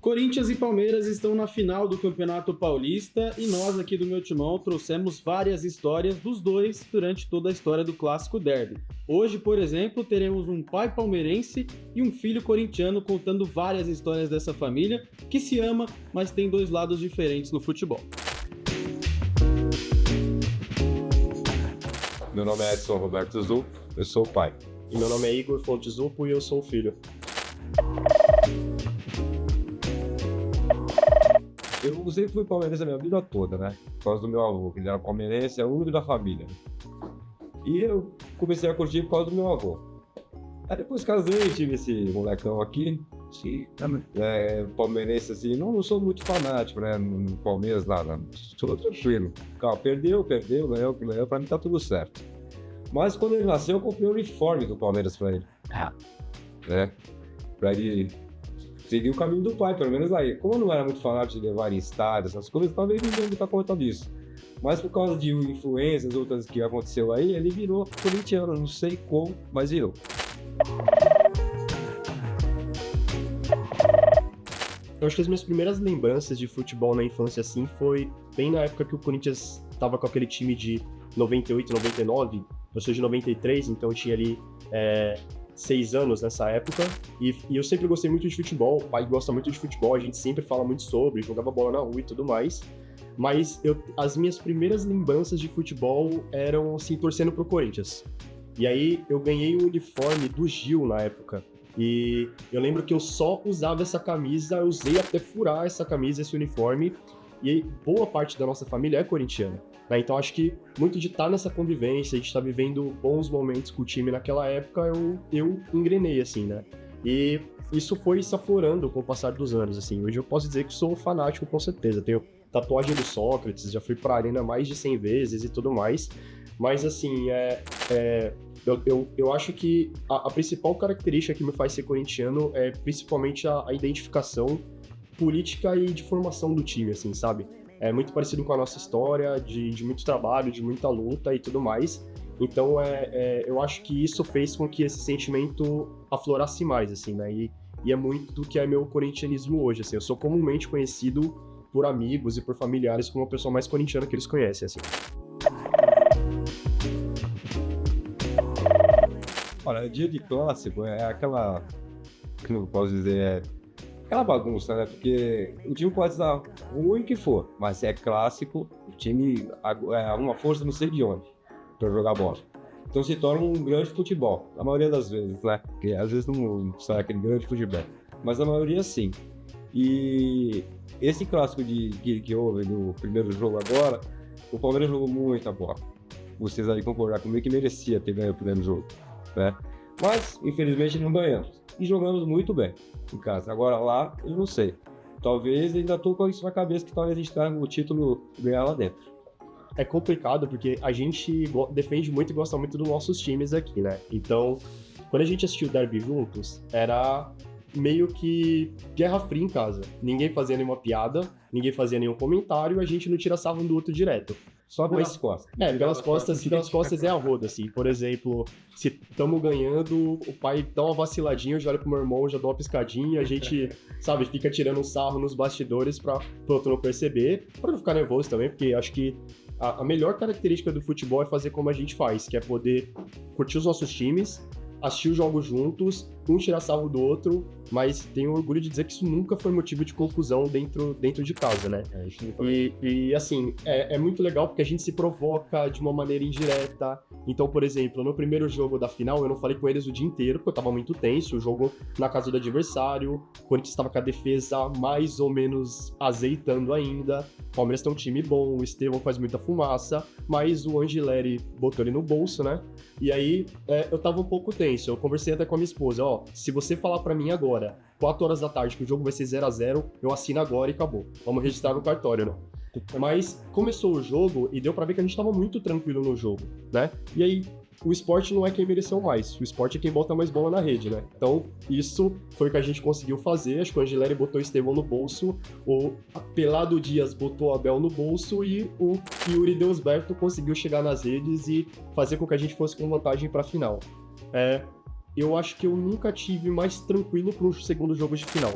Corinthians e Palmeiras estão na final do Campeonato Paulista e nós aqui do Meu Timão trouxemos várias histórias dos dois durante toda a história do Clássico Derby. Hoje, por exemplo, teremos um pai palmeirense e um filho corintiano contando várias histórias dessa família que se ama, mas tem dois lados diferentes no futebol. Meu nome é Edson Roberto Zuppo, eu sou o pai. E meu nome é Igor Fonte Zuppo e eu sou o filho. Eu sempre fui palmeirense a minha vida toda, né? Por causa do meu avô, que ele era palmeirense, é o único da família. E eu comecei a curtir por causa do meu avô. Aí depois casei, tive esse molecão aqui. Sim, palmeirense assim, não sou muito fanático, né? No Palmeiras, nada. Sou tranquilo. Calma, perdeu, ganhou, pra mim tá tudo certo. Mas quando ele nasceu, eu comprei o uniforme do Palmeiras pra ele. Né? Pra ele seguir o caminho do pai, pelo menos aí. Como eu não era muito fanático de levar em estádios, essas coisas, talvez não deu muita conta disso. Mas por causa de influências, outras que aconteceu aí, ele virou corintiano, não sei como, mas virou. Eu acho que as minhas primeiras lembranças de futebol na infância, assim, foi bem na época que o Corinthians tava com aquele time de 98, 99. Eu sou de 93, então eu tinha ali 6 anos nessa época, e eu sempre gostei muito de futebol, o pai gosta muito de futebol, a gente sempre fala muito sobre, jogava bola na rua e tudo mais, mas as minhas primeiras lembranças de futebol eram, assim, torcendo pro Corinthians. E aí eu ganhei o uniforme do Gil na época, e eu lembro que eu só usava essa camisa, eu usei até furar essa camisa, esse uniforme, e aí, boa parte da nossa família é corintiana, né? Então acho que muito de estar nessa convivência, de estar vivendo bons momentos com o time naquela época, eu engrenei, assim, né? E isso foi se aflorando com o passar dos anos, assim. Hoje eu posso dizer que sou fanático, com certeza. Tenho tatuagem do Sócrates, já fui pra arena mais de 100 vezes e tudo mais. Mas, assim, eu acho que a principal característica que me faz ser corintiano é principalmente a identificação política e de formação do time, assim, sabe? É muito parecido com a nossa história, de muito trabalho, de muita luta e tudo mais. Então, eu acho que isso fez com que esse sentimento aflorasse mais, assim, né? E é muito do que é meu corintianismo hoje, assim. Eu sou comumente conhecido por amigos e por familiares como a pessoa mais corintiana que eles conhecem, assim. Olha, dia de clássico é aquela, como eu posso dizer, aquela bagunça, né? Porque o time pode estar ruim que for, mas se é clássico, o time é uma força não sei de onde para jogar bola. Então se torna um grande futebol, na maioria das vezes, né? Porque às vezes não sai aquele grande futebol, mas na maioria sim. E esse clássico que houve no primeiro jogo agora, o Palmeiras jogou muita bola. Vocês aí concordar comigo que merecia ter ganho o primeiro jogo, né? Mas, infelizmente, não ganhamos. E jogamos muito bem em casa. Agora lá, eu não sei. Talvez ainda estou com isso na cabeça que talvez a gente traga o título ganhar lá dentro. É complicado porque a gente defende muito e gosta muito dos nossos times aqui, né? Então, quando a gente assistiu o Derby juntos, era meio que guerra fria em casa. Ninguém fazia nenhuma piada, ninguém fazia nenhum comentário, a gente não tira sarro um do outro direto. Só pelas costas. Pelas costas é a roda, assim. Por exemplo, se estamos ganhando, o pai dá uma vaciladinha, eu já olho pro meu irmão, já dou uma piscadinha, a gente, sabe, fica tirando um sarro nos bastidores pro outro não perceber, pra não ficar nervoso também, porque acho que a melhor característica do futebol é fazer como a gente faz, que é poder curtir os nossos times, assistir os jogos juntos, um tirar sarro do outro, mas tenho orgulho de dizer que isso nunca foi motivo de confusão dentro de casa, né? E assim, é muito legal porque a gente se provoca de uma maneira indireta. Então, por exemplo, no primeiro jogo da final, eu não falei com eles o dia inteiro, porque eu tava muito tenso, o jogo na casa do adversário, o Corinthians estava com a defesa mais ou menos azeitando ainda, o Palmeiras tem um time bom, o Estevão faz muita fumaça, mas o Angileri botou ele no bolso, né? E aí, eu tava um pouco tenso, eu conversei até com a minha esposa, se você falar pra mim agora, 4 horas da tarde, que o jogo vai ser 0-0, eu assino agora e acabou. Vamos registrar no cartório, né? Mas começou o jogo e deu pra ver que a gente tava muito tranquilo no jogo, né? E aí, o Sport não é quem mereceu mais, o Sport é quem bota mais bola na rede, né? Então, isso foi o que a gente conseguiu fazer, acho que o Angileri botou o Estevão no bolso, o Pelado Dias botou o Abel no bolso e o Yuri Deusberto conseguiu chegar nas redes e fazer com que a gente fosse com vantagem pra final. Eu acho que eu nunca tive mais tranquilo para um segundo jogo de final.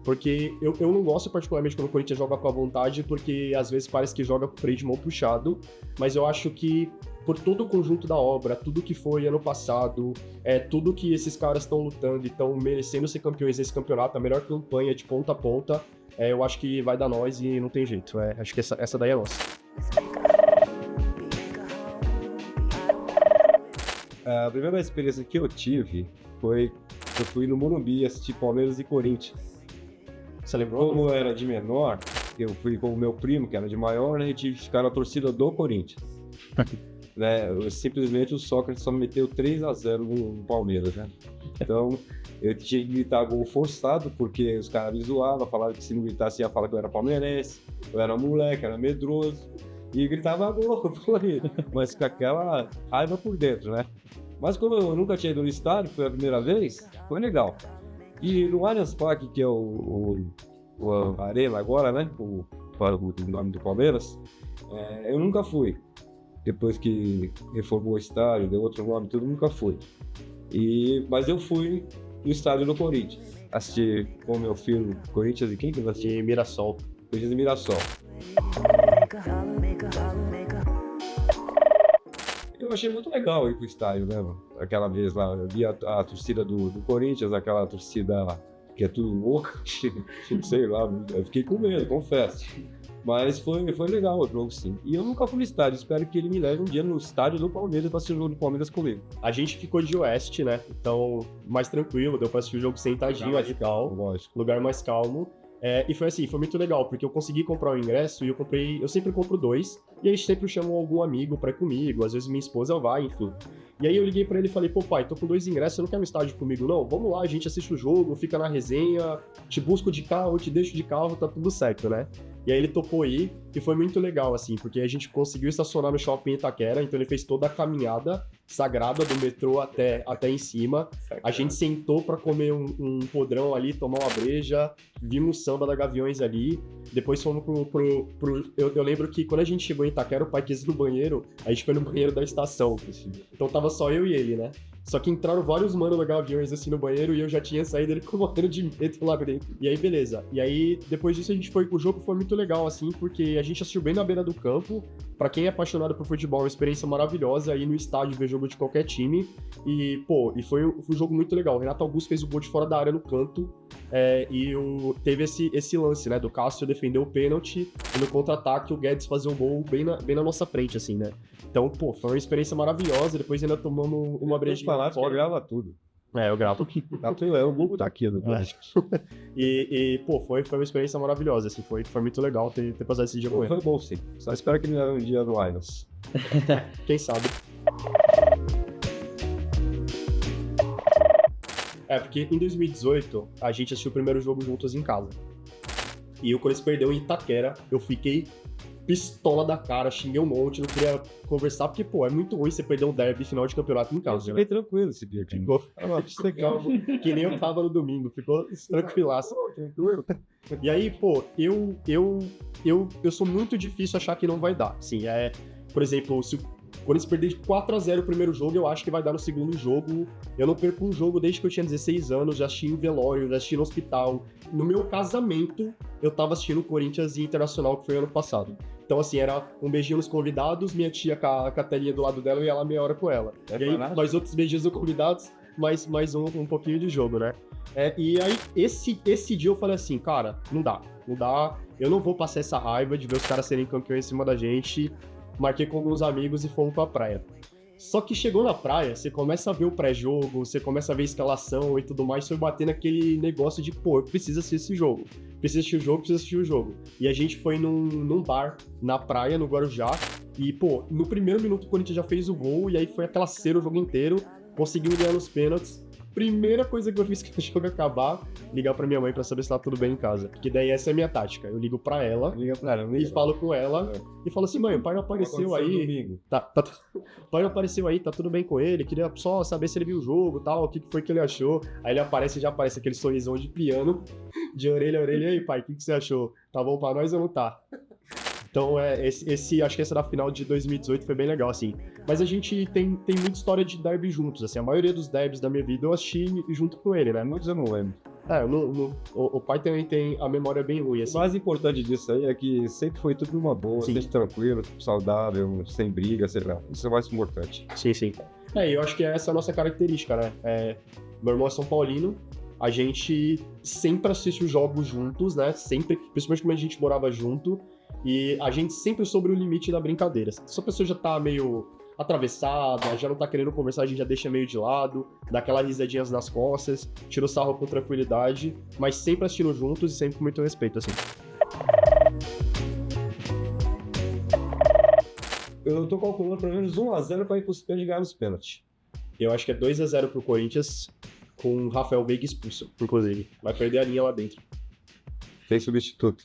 Porque eu não gosto particularmente quando o Corinthians joga com a vontade, porque às vezes parece que joga com o freio de mão puxado, mas eu acho que por todo o conjunto da obra, tudo que foi ano passado, tudo que esses caras estão lutando e estão merecendo ser campeões nesse campeonato, a melhor campanha de ponta a ponta, eu acho que vai dar nós e não tem jeito. Acho que essa daí é nossa. A primeira experiência que eu tive foi eu fui no Morumbi assistir Palmeiras e Corinthians. Você lembrou? Como eu era de menor, eu fui com o meu primo, que era de maior, né, e tive que ficar na torcida do Corinthians. Né, simplesmente o Sócrates só meteu 3-0 no Palmeiras, né? Então, eu tinha que gritar gol forçado, porque os caras me zoavam, falavam que se não gritasse ia falar que eu era palmeirense, eu era moleque, era medroso, e gritava gol por aí, mas com aquela raiva por dentro, né? Mas como eu nunca tinha ido no estádio, foi a primeira vez, foi legal. E no Allianz Parque, que é o Arena agora, né? O nome do Palmeiras, eu nunca fui. Depois que reformou o estádio, deu outro nome, tudo, nunca fui. Mas eu fui no estádio do Corinthians. Assisti com meu filho, Corinthians e quem que eu assisti? De Mirassol. Corinthians e Mirassol. Eu achei muito legal ir pro estádio, né, mano? Aquela vez lá, eu vi a torcida do Corinthians, aquela torcida que é tudo louca, sei lá, eu fiquei com medo, confesso. Mas foi legal o jogo, sim. E eu nunca fui no estádio, espero que ele me leve um dia no estádio do Palmeiras pra assistir o jogo do Palmeiras comigo. A gente ficou de oeste, né? Então, mais tranquilo, deu pra assistir o jogo sentadinho ali e tal. Lógico. Lugar mais calmo. E foi assim, foi muito legal, porque eu consegui comprar o ingresso e eu sempre compro 2, e aí sempre chamo algum amigo pra ir comigo, às vezes minha esposa vai, enfim. E aí eu liguei pra ele e falei, pô pai, tô com 2 ingressos, você não quer no estádio comigo não? Vamos lá, a gente assiste o jogo, fica na resenha, te busco de carro, te deixo de carro, tá tudo certo, né? E aí ele topou ir, e foi muito legal, assim, porque a gente conseguiu estacionar no shopping Itaquera, então ele fez toda a caminhada sagrada do metrô até em cima. A gente sentou pra comer um podrão ali, tomar uma breja, vimos o samba da Gaviões ali, depois fomos eu lembro que quando a gente chegou em Itaquera, o pai quis ir no banheiro, a gente foi no banheiro da estação, então tava só eu e ele, né? Só que entraram vários manos da Gaviões assim no banheiro e eu já tinha saído, ele ficou morrendo de medo lá dentro. E aí, beleza. E aí, depois disso, o jogo foi muito legal, assim, porque a gente assistiu bem na beira do campo. Pra quem é apaixonado por futebol, é uma experiência maravilhosa ir no estádio ver jogo de qualquer time. E, foi um jogo muito legal. O Renato Augusto fez o gol de fora da área no canto. Teve esse lance, né, do Cássio defender o pênalti e no contra-ataque o Guedes fazer um gol bem na nossa frente, assim, né? Então, foi uma experiência maravilhosa. Depois ainda tomamos uma brejinha falar que grava tudo. Eu gravo. O Google tá aqui no plástico. Foi uma experiência maravilhosa, assim, foi muito legal ter passado esse dia com ele. Foi bom, sim. Só espero que ele leve um dia no Allianz. Quem sabe? Porque em 2018, a gente assistiu o primeiro jogo juntos em casa. E o Corinthians perdeu em Itaquera, eu fiquei pistola da cara, xinguei um monte, não queria conversar, porque, é muito ruim você perder um derby final de campeonato em casa. Fiquei tranquilo esse dia aqui. Ficou legal, que nem eu tava no domingo, ficou tranquilaço. E aí, eu sou muito difícil achar que não vai dar. Sim, por exemplo, se o Corinthians perder de 4-0 o primeiro jogo, eu acho que vai dar no segundo jogo. Eu não perco um jogo desde que eu tinha 16 anos, já assisti em velório, já assisti no hospital. No meu casamento, eu tava assistindo Corinthians e Internacional, que foi ano passado. Então, assim, era um beijinho nos convidados, minha tia com a telinha do lado dela, eu ia lá meia hora com ela. E aí, nós outros beijinhos nos convidados, mais um pouquinho de jogo, né? E aí, esse dia eu falei assim, cara, não dá. Eu não vou passar essa raiva de ver os caras serem campeões em cima da gente. Marquei com alguns amigos e fomos pra praia. Só que chegou na praia, você começa a ver o pré-jogo, você começa a ver a escalação e tudo mais, foi bater naquele negócio de, eu preciso assistir esse jogo. Preciso assistir o jogo. E a gente foi num bar na praia, no Guarujá, e, no primeiro minuto o Corinthians já fez o gol, e aí foi aquela cera o jogo inteiro, conseguimos ganhar nos pênaltis. Primeira coisa que eu fiz que o jogo acabar, ligar pra minha mãe pra saber se tá tudo bem em casa. Porque daí essa é a minha tática. Eu ligo pra ela e falo com ela e falo assim, mãe, o pai não apareceu aí. O pai não apareceu aí, tá tudo bem com ele. Queria só saber se ele viu o jogo e tal, o que foi que ele achou. Aí ele já aparece aquele sorrisão de piano, de orelha a orelha. E aí, pai, o que você achou? Tá bom pra nós ou não tá? Então, acho que essa da final de 2018 foi bem legal, assim. Mas a gente tem muita história de derby juntos, assim. A maioria dos derbys da minha vida eu assisti junto com ele, né? Muitos eu não lembro. O pai também tem a memória bem ruim, O assim. mais importante disso aí é que sempre foi tudo numa boa, Sim. sempre tranquilo, saudável, sem briga, sei lá. Isso é o mais importante. Sim, sim. Eu acho que essa é a nossa característica, né? Meu irmão é São Paulino, a gente sempre assiste os jogos juntos, né? Sempre, principalmente quando a gente morava junto, e a gente sempre sobre o limite da brincadeira. Se a pessoa já tá meio atravessada, já não tá querendo conversar, a gente já deixa meio de lado, dá aquelas risadinhas nas costas, tira o sarro com tranquilidade, mas sempre assistindo juntos e sempre com muito respeito, assim. Eu tô calculando pelo menos 1x0 pra ir pros pênaltis e ganhar nos pênaltis. Eu acho que é 2-0 pro Corinthians, com o Rafael Veiga expulso, inclusive. Vai perder a linha lá dentro. Tem substituto.